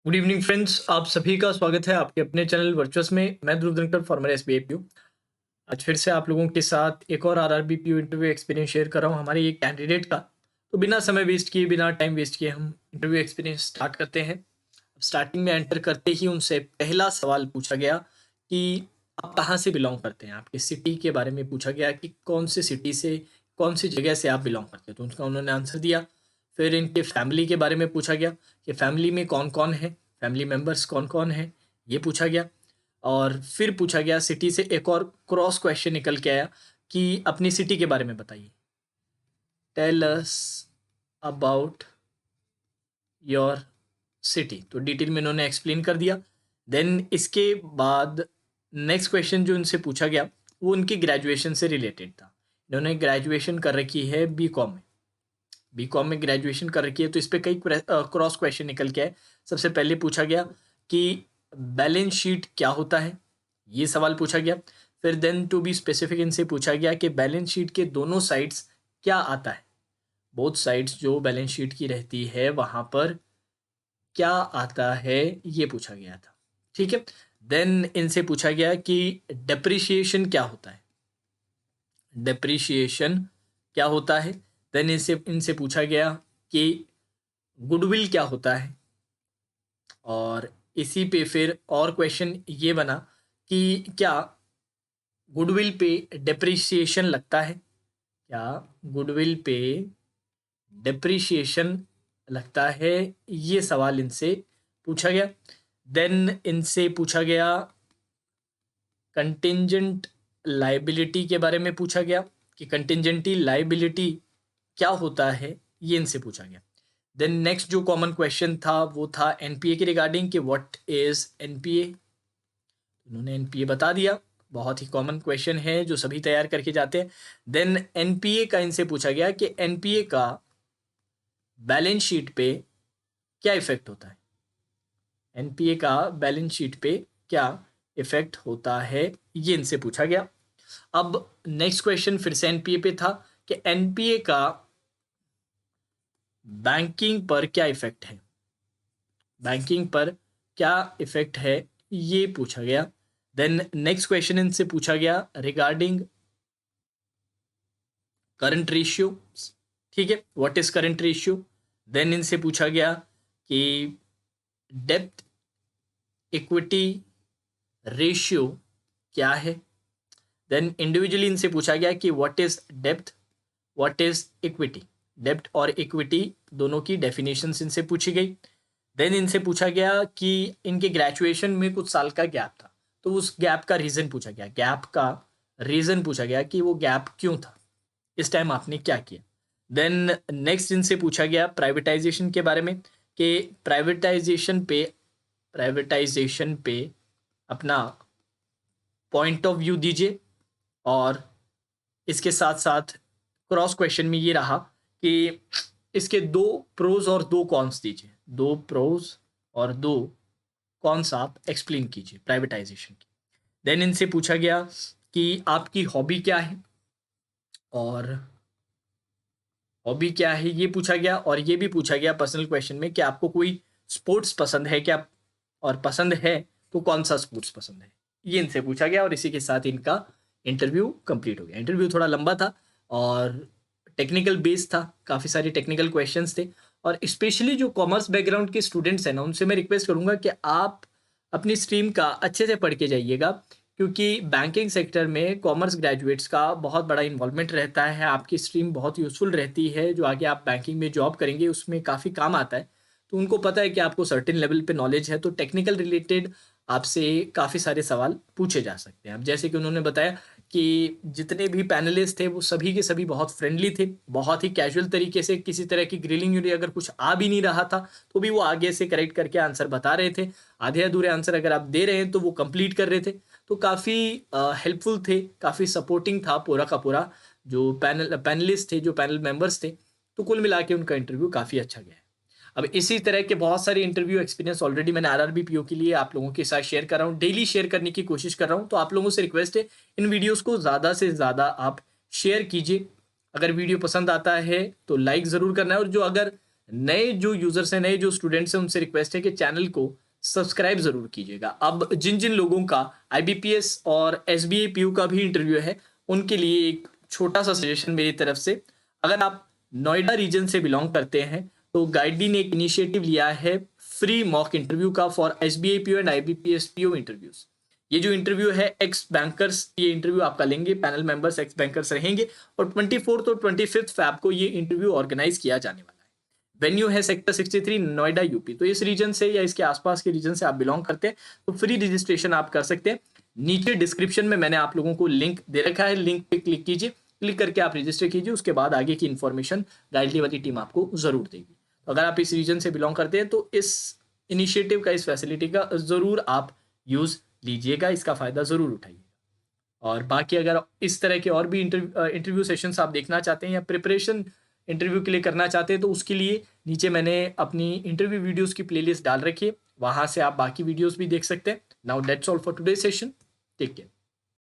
Good evening friends, आप सभी का स्वागत है आपके अपने चैनल वर्चुअस में। मैं ध्रुव धनखड़, फॉर्मर एसबीआई पीओ। आज फिर से आप लोगों के साथ एक और RRB PO interview experience share कर रहा हूँ हमारे एक कैंडिडेट का। तो बिना समय वेस्ट किए, बिना टाइम वेस्ट किए हम इंटरव्यू एक्सपीरियंस स्टार्ट करते हैं। स्टार्टिंग में एंटर करते ही उनसे पहला सवाल पूछा गया कि आप कहाँ से बिलोंग करते हैं। आपके सिटी के बारे में पूछा गया कि कौन से सिटी से, कौन सी जगह से आप बिलोंग करते हैं। तो उसका उन्होंने आंसर दिया। फिर इनके फैमिली के बारे में पूछा गया कि फैमिली में कौन कौन है, फैमिली मेंबर्स कौन कौन है, ये पूछा गया। और फिर पूछा गया सिटी से एक और क्रॉस क्वेश्चन निकल के आया कि अपनी सिटी के बारे में बताइए। Tell us about your city. तो डिटेल में इन्होंने एक्सप्लेन कर दिया। देन इसके बाद नेक्स्ट क्वेश्चन जो इनसे पूछा गया वो उनकी ग्रेजुएशन से रिलेटेड था। इन्होंने ग्रेजुएशन कर रखी है बीकॉम में। बीकॉम में ग्रेजुएशन कर रखी है, तो इस पर कई क्रॉस क्वेश्चन निकल के आए। सबसे पहले पूछा गया कि बैलेंस शीट क्या होता है, ये सवाल पूछा गया। फिर देन टू बी स्पेसिफिक इनसे पूछा गया कि बैलेंस शीट के दोनों साइड्स क्या आता है। बोथ साइड्स जो बैलेंस शीट की रहती है वहां पर क्या आता है, ये पूछा गया था। ठीक है। देन इनसे पूछा गया कि डेप्रिसिएशन क्या होता है। डेप्रिसिएशन क्या होता है। देन इनसे इनसे पूछा गया कि गुडविल क्या होता है। और इसी पे फिर और क्वेश्चन ये बना कि क्या गुडविल पे डेप्रिसिएशन लगता है, क्या गुडविल पे डेप्रिसिएशन लगता है, ये सवाल इनसे पूछा गया। देन इनसे पूछा गया कंटिंजेंट लाइबिलिटी के बारे में पूछा गया कि कंटिंजेंटी लाइबिलिटी क्या होता है, ये इनसे पूछा गया। देन नेक्स्ट जो कॉमन क्वेश्चन था वो था एनपीए के रिगार्डिंग कि व्हाट इज एनपीए। उन्होंने एनपीए बता दिया। बहुत ही कॉमन क्वेश्चन है जो सभी तैयार करके जाते हैं। देन एनपीए का इनसे पूछा गया कि एनपीए का बैलेंस शीट पे क्या इफेक्ट होता है। एनपीए का बैलेंस शीट पे क्या इफेक्ट होता है, ये इनसे पूछा गया। अब नेक्स्ट क्वेश्चन फिर से एनपीए पे था कि एनपीए का बैंकिंग पर क्या इफेक्ट है, बैंकिंग पर क्या इफेक्ट है, ये पूछा गया। देन नेक्स्ट क्वेश्चन इनसे पूछा गया रिगार्डिंग करंट रेशियो। ठीक है, what is current ratio. Then इनसे पूछा गया कि डेप्थ इक्विटी रेशियो क्या है। देन इंडिविजुअली इनसे पूछा गया कि what is depth, what is equity. Depth और इक्विटी दोनों की डेफिनेशन इनसे पूछी गई। देन इनसे पूछा गया कि इनके ग्रेजुएशन में कुछ साल का गैप था, तो उस गैप का रीजन पूछा गया। गैप का रीजन पूछा गया कि वो गैप क्यों था, इस टाइम आपने क्या किया। देन नेक्स्ट इनसे पूछा गया प्राइवेटाइजेशन के बारे में कि प्राइवेटाइजेशन पे अपना पॉइंट ऑफ व्यू दीजिए। और इसके साथ साथ क्रॉस क्वेश्चन में ये रहा कि इसके दो प्रोज और दो कॉन्स दीजिए। दो प्रोज और दो कॉन्स आप एक्सप्लेन कीजिए प्राइवेटाइजेशन की। देन इनसे पूछा गया कि आपकी हॉबी क्या है, और हॉबी क्या है ये पूछा गया। और ये भी पूछा गया पर्सनल क्वेश्चन में कि आपको कोई स्पोर्ट्स पसंद है क्या, और पसंद है तो कौन सा स्पोर्ट्स पसंद है, ये इनसे पूछा गया। और इसी के साथ इनका इंटरव्यू कंप्लीट हो गया। इंटरव्यू थोड़ा लंबा था और टेक्निकल बेस्ड था, काफ़ी सारे टेक्निकल क्वेश्चंस थे। और स्पेशली जो कॉमर्स बैकग्राउंड के स्टूडेंट्स हैं ना, उनसे मैं रिक्वेस्ट करूंगा कि आप अपनी स्ट्रीम का अच्छे से पढ़ के जाइएगा, क्योंकि बैंकिंग सेक्टर में कॉमर्स ग्रेजुएट्स का बहुत बड़ा इन्वॉल्वमेंट रहता है। आपकी स्ट्रीम बहुत यूज़फुल रहती है, जो आगे आप बैंकिंग में जॉब करेंगे उसमें काफ़ी काम आता है। तो उनको पता है कि आपको सर्टेन लेवल पे नॉलेज है, तो टेक्निकल रिलेटेड आपसे काफ़ी सारे सवाल पूछे जा सकते हैं। अब जैसे कि उन्होंने बताया कि जितने भी पैनलिस्ट थे वो सभी के सभी बहुत फ्रेंडली थे, बहुत ही कैजुअल तरीके से, किसी तरह की ग्रिलिंग अगर कुछ आ भी नहीं रहा था तो भी वो आगे से करेक्ट करके आंसर बता रहे थे। आधे अधूरे आंसर अगर आप दे रहे हैं तो वो कंप्लीट कर रहे थे। तो काफ़ी हेल्पफुल थे, काफ़ी सपोर्टिंग था पूरा का पूरा जो पैनलिस्ट थे, जो पैनल मेंबर्स थे। तो कुल मिला के उनका इंटरव्यू काफ़ी अच्छा गया। अब इसी तरह के बहुत सारे इंटरव्यू एक्सपीरियंस ऑलरेडी मैंने आरआरबी पीओ के लिए आप लोगों के साथ शेयर कर रहा हूँ, डेली शेयर करने की कोशिश कर रहा हूँ। तो आप लोगों से रिक्वेस्ट है, इन वीडियोस को ज़्यादा से ज़्यादा आप शेयर कीजिए। अगर वीडियो पसंद आता है तो लाइक ज़रूर करना है, और जो अगर नए जो यूजर्स हैं, नए जो स्टूडेंट्स हैं, उनसे रिक्वेस्ट है कि चैनल को सब्सक्राइब जरूर कीजिएगा। अब जिन जिन लोगों का IBPS और SBA PU का भी इंटरव्यू है, उनके लिए एक छोटा सा सजेशन मेरी तरफ से, अगर आप नोएडा रीजन से बिलोंग करते हैं तो गाइडी ने एक इनिशिएटिव लिया है फ्री मॉक इंटरव्यू का for SBA PU and IBPS PO interviews. ये जो इंटरव्यू है एक्स बैंकर्स, ये इंटरव्यू आपका लेंगे, पैनल मेंबर्स एक्स बैंकर्स रहेंगे और 24 और 25 फैब को ये इंटरव्यू ऑर्गेनाइज किया जाने वाला है। वेन्यू है सेक्टर 63 नोएडा यूपी। तो इस रीजन से या इसके आसपास के रीजन से आप बिलोंग करते हैं तो फ्री रजिस्ट्रेशन आप कर सकते हैं। नीचे डिस्क्रिप्शन में मैंने आप लोगों को लिंक दे रखा है, लिंक पे क्लिक कीजिए, क्लिक करके आप रजिस्टर कीजिए, उसके बाद आगे की इन्फॉर्मेशन गाइडली वाली टीम आपको जरूर देगी। तो अगर आप इस रीजन से बिलोंग करते हैं तो इस इनिशिएटिव का, इस फैसिलिटी का जरूर आप यूज लीजिएगा, इसका फायदा जरूर उठाइएगा। और बाकी अगर इस तरह के और भी इंटरव्यू सेशंस आप देखना चाहते हैं या प्रिपरेशन इंटरव्यू के लिए करना चाहते हैं तो उसके लिए नीचे मैंने अपनी इंटरव्यू वीडियोस की प्लेलिस्ट डाल रखी है, वहां से आप बाकी वीडियोस भी देख सकते हैं। Now that's all for today session, take care.